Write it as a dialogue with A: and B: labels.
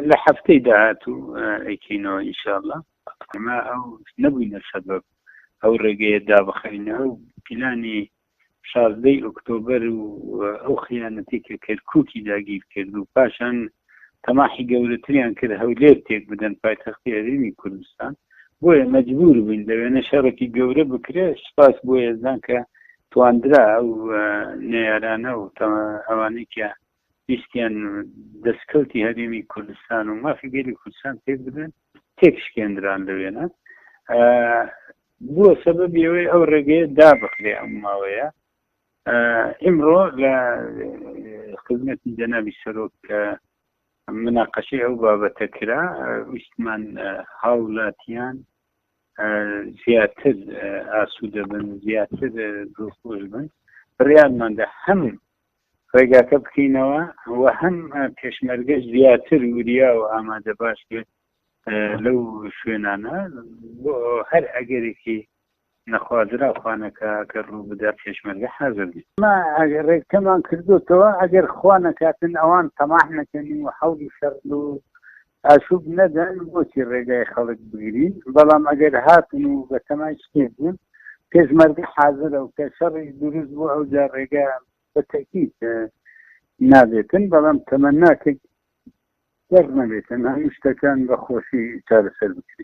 A: لە هەفتەی داهاتوو ئەیکەینەوە ئینشاءڵڵا. ئەمە ئەو نەبووینە سەبەب ئەو ڕێگەیە دابخەینەوە و پلانی 16 ئۆکتۆبەر و ئەو خیانەتی کە کەرکووکی داگیر کرد و پاشان تەماحی گەورەتریان کرد هەولێر تێک بدەن پایتەختی هەرێمی کوردستان، بۆیە مەجبور بووین لەوێنە شەڕێکی گەورە بکرێ. سپاس بۆ ێزان کە تواندرا ئەو نێرانە و ئەوانەی کە ویستیان دەستکەوتی هەرێمی کوردستان و مافی گەلی کوردستان تێک بدەن تێکشکێنران لەوێنە. بووە سەبەبی ئەوەی ئەو ڕێگەیە دابخرێ ئەم ماوەیە. ئیمڕۆ لە خزمەتی جەنابی سەرۆک مناقەشەی ئەو بابەتە کرا، ویستمان هاوڵاتیان زیاتر ئاسوودە بن، زیاتر دڵخۆش بن. بڕیارماندا هەم ڕێگاکە بکەینەوە و هەم پێشمەرگە زیاتر وریا و ئامادە باش کرد لەو شوێنانە بۆ هەر ئەگەرێکی نەخوازرا خوانەکە کە ڕوو بدە پێشمەرگە حەزر بێت. ما ڕێگەکەمان کردوتەوە ئەگەر خوا نەکاتن ئەوان تەماح نەکەنین و حەولی شەڕ و ئاشوب نەدەن بۆچی ڕێگای خەڵک بگرین. بەڵام ئەگەر هاتن و بە تەمای شتێبوون پێشمەرگە حازرە و کە شەڕی دروست بوو ئەوجا ڕێگا بە تەکید نابێتن، بەڵام تەمەناکە دەر نەبێتن هەموو شتەکان بە خۆشی چارەسەر بکرێت.